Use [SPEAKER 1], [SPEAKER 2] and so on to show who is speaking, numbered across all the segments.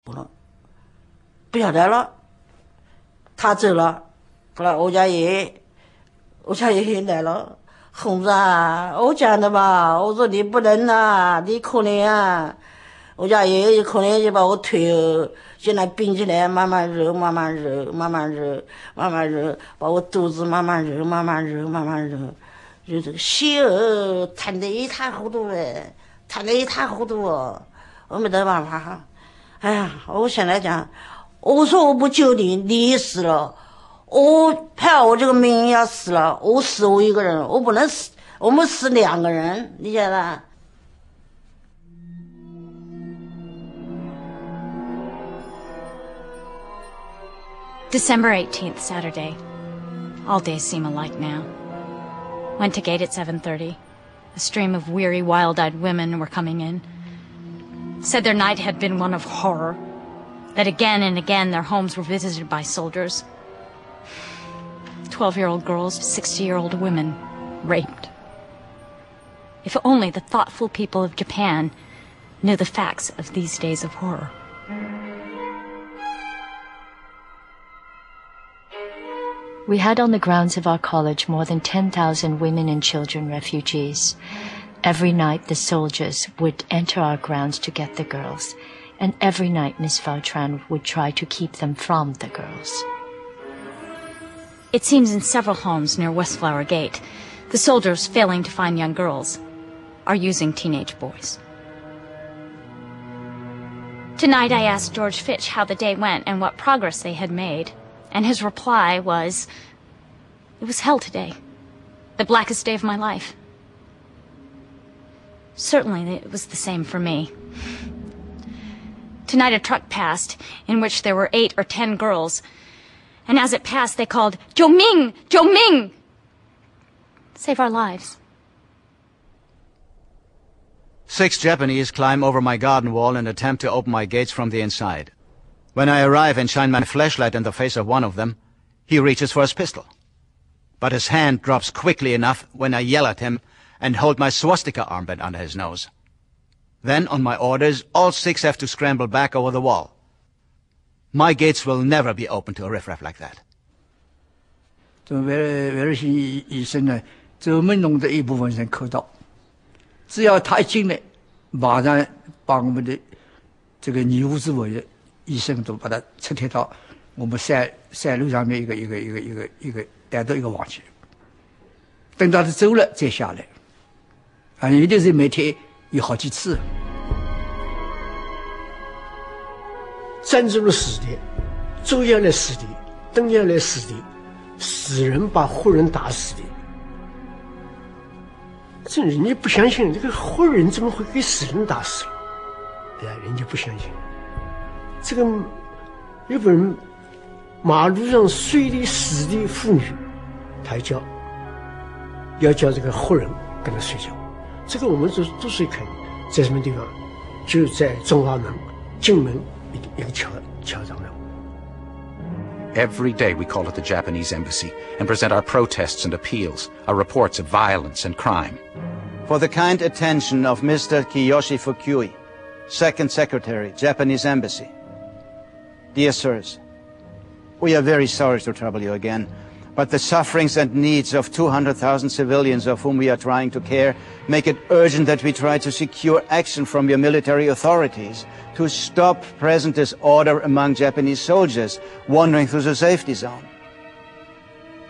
[SPEAKER 1] 不了，不晓得了。他走了，后来我家爷爷来了，红子啊，我讲的吧，我说你不能啊，你可怜啊。我家爷爷可怜就把我腿现在冰起来，慢慢揉，慢慢揉，慢慢揉，慢慢揉，把我肚子慢慢揉，慢慢揉，慢慢揉，就这个血淌得一塌糊涂哎，淌得一塌糊涂哦，我没得办法。哎呀，我现在讲，我说我不救你，你死了，我怕我这个命要死了，我死我一个人，我不能死，我们死两个人，你晓得。
[SPEAKER 2] December 18th, Saturday. All days seem alike now. Went to gate at 7:30. A stream of weary, wild-eyed women were coming in. Said their night had been one of horror. That again and again their homes were visited by soldiers. 12-year-old girls to 60-year-old women raped. If only the thoughtful people of Japan knew the facts of these days of horror.
[SPEAKER 3] We had on the grounds of our college more than 10,000 women and children refugees. Every night the soldiers would enter our grounds to get the girls, and every night Miss Vautran would try to keep them from the girls.
[SPEAKER 2] It seems in several homes near Westflower Gate, the soldiers, failing to find young girls, are using teenage boys. Tonight I asked George Fitch how the day went and what progress they had made. And his reply was, it was hell today. The blackest day of my life. Certainly it was the same for me. Tonight a truck passed in which there were 8 or 10 girls. And as it passed they called, "Zhou Ming! Zhou Ming!" Save our lives.
[SPEAKER 4] 6 Japanese climb over my garden wall and attempt to open my gates from the inside. When I arrive and shine my flashlight in the face of one of them, he reaches for his pistol. But his hand drops quickly enough when I yell at him and hold my swastika armband under his nose. Then, on my orders, all 6 have to scramble back over the wall. My gates will never be open to a riffraff like that.
[SPEAKER 5] 为了医生呢，专门弄的一部分人口罩，只要他一进来，马上把我们的这个义务之委的医生都把他撤退到我们山路上面一个带到一个网去，等到他走了再下来，啊，有的是每天有好几次。
[SPEAKER 6] 占住了死地，住下来死地，登下来死地，死人把活人打死的。这人家不相信，这个活人怎么会给死人打死了？哎呀，人家不相信。这个日本人马路上睡的死的妇女，他要叫这个活人跟他睡觉。这个我们都是看，在什么地方？就在中华门进门一个桥上面。
[SPEAKER 7] Every day we call at the Japanese embassy and present our protests and appeals, our reports of violence and crime.
[SPEAKER 4] For the kind attention of Mr. Kiyoshi Fukui, Second Secretary, Japanese Embassy. Dear sirs, we are very sorry to trouble you again, but the sufferings and needs of 200,000 civilians of whom we are trying to care make it urgent that we try to secure action from your military authorities to stop present disorder among Japanese soldiers wandering through the safety zone.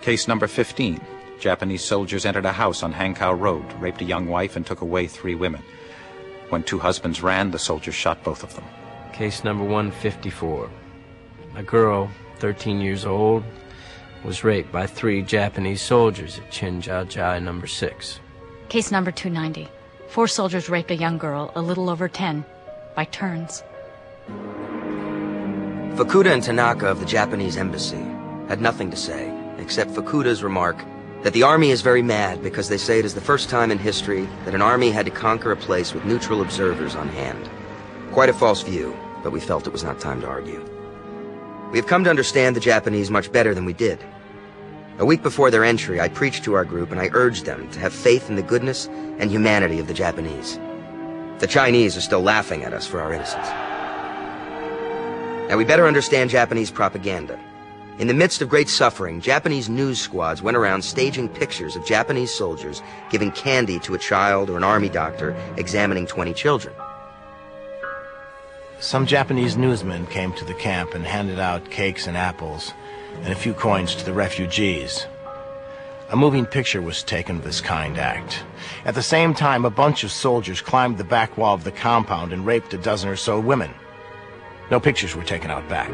[SPEAKER 7] Case number 15. Japanese soldiers entered a house on Hankow Road, raped a young wife, and took away 3 women. When 2 husbands ran, the soldiers shot both of them.
[SPEAKER 8] Case number 154. A girl, 13 years old, was raped by 3 Japanese soldiers at Chinjiajiai number 6.
[SPEAKER 2] Case number 290. 4 soldiers raped a young girl, a little over 10, by turns.
[SPEAKER 9] Fukuda and Tanaka of the Japanese embassy had nothing to say, except Fukuda's remark that the army is very mad because they say it is the first time in history that an army had to conquer a place with neutral observers on hand. Quite a false view, but we felt it was not time to argue. We have come to understand the Japanese much better than we did. A week before their entry, I preached to our group and I urged them to have faith in the goodness and humanity of the Japanese. The Chinese are still laughing at us for our innocence. Now, we better understand Japanese propaganda. In the midst of great suffering, Japanese news squads went around staging pictures of Japanese soldiers giving candy to a child or an army doctor examining 20 children.
[SPEAKER 10] Some Japanese newsmen came to the camp and handed out cakes and apples and a few coins to the refugees. A moving picture was taken of this kind act. At the same time, a bunch of soldiers climbed the back wall of the compound and raped a dozen or so women. No pictures were taken out back.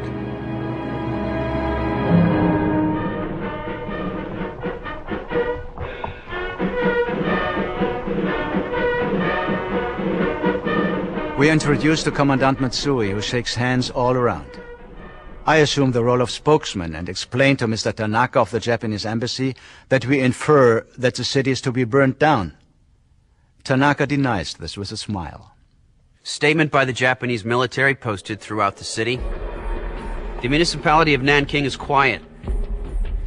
[SPEAKER 4] We introduced to Commandant Matsui, who shakes hands all around. I assume the role of spokesman and explain to Mr. Tanaka of the Japanese embassy that we infer that the city is to be burnt down. Tanaka denies this with a smile.
[SPEAKER 11] Statement by the Japanese military posted throughout the city. The municipality of Nanking is quiet.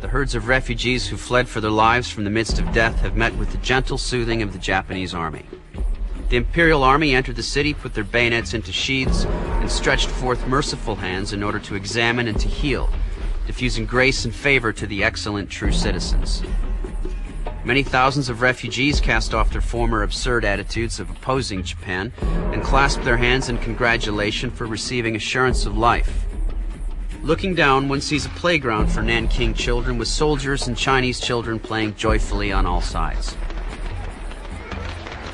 [SPEAKER 11] The herds of refugees who fled for their lives from the midst of death have met with the gentle soothing of the Japanese army. The Imperial Army entered the city, put their bayonets into sheaths, and stretched forth merciful hands in order to examine and to heal, diffusing grace and favor to the excellent true citizens. Many thousands of refugees cast off their former absurd attitudes of opposing Japan and clasped their hands in congratulation for receiving assurance of life. Looking down, one sees a playground for Nanking children with soldiers and Chinese children playing joyfully on all sides.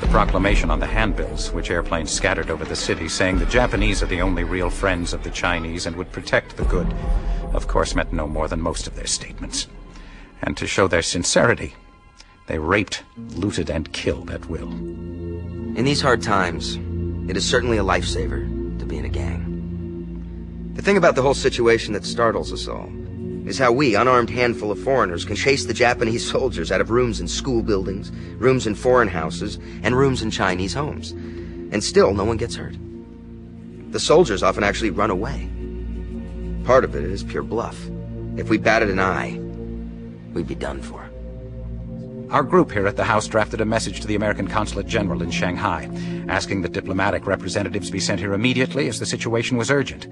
[SPEAKER 7] The proclamation on the handbills, which airplanes scattered over the city, saying the Japanese are the only real friends of the Chinese and would protect the good, of course meant no more than most of their statements. And to show their sincerity, they raped, looted, and killed at will.
[SPEAKER 9] In these hard times, it is certainly a lifesaver to be in a gang. The thing about the whole situation that startles us all is how we, unarmed handful of foreigners, can chase the Japanese soldiers out of rooms in school buildings, rooms in foreign houses, and rooms in Chinese homes. And still, no one gets hurt. The soldiers often actually run away. Part of it is pure bluff. If we batted an eye, we'd be done for.
[SPEAKER 7] Our group here at the House drafted a message to the American Consulate General in Shanghai, asking that diplomatic representatives be sent here immediately as the situation was urgent.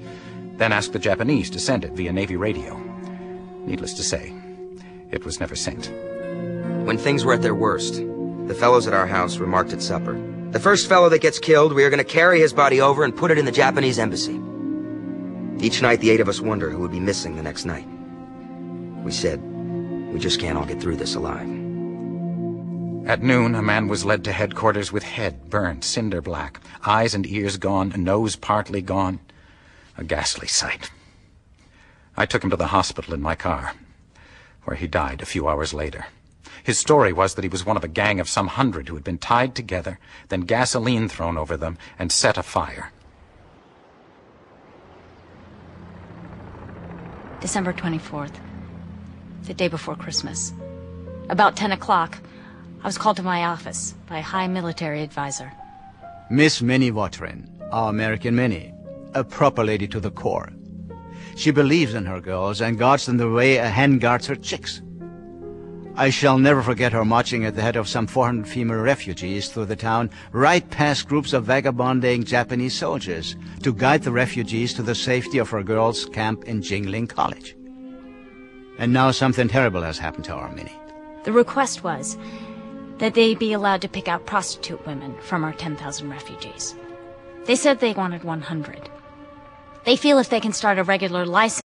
[SPEAKER 7] Then asked the Japanese to send it via Navy radio. Needless to say, it was never sent.
[SPEAKER 9] When things were at their worst, the fellows at our house remarked at supper, "The first fellow that gets killed, we are going to carry his body over and put it in the Japanese embassy." Each night, the 8 of us wonder who would be missing the next night. We said, we just can't all get through this alive.
[SPEAKER 7] At noon, a man was led to headquarters with head burned cinder black, eyes and ears gone, nose partly gone. A ghastly sight. I took him to the hospital in my car, where he died a few hours later. His story was that he was one of a gang of some 100 who had been tied together, then gasoline thrown over them, and set afire.
[SPEAKER 2] December 24th, the day before Christmas. About 10 o'clock, I was called to my office by a high military advisor.
[SPEAKER 4] Miss Minnie Watrin, our American Minnie, a proper lady to the core. She believes in her girls and guards them the way a hen guards her chicks. I shall never forget her marching at the head of some 400 female refugees through the town, right past groups of vagabonding Japanese soldiers, to guide the refugees to the safety of her girls' camp in Jingling College. And now something terrible has happened to our Minnie.
[SPEAKER 2] The request was that they be allowed to pick out prostitute women from our 10,000 refugees. They said they wanted 100. They feel if they can start a regular license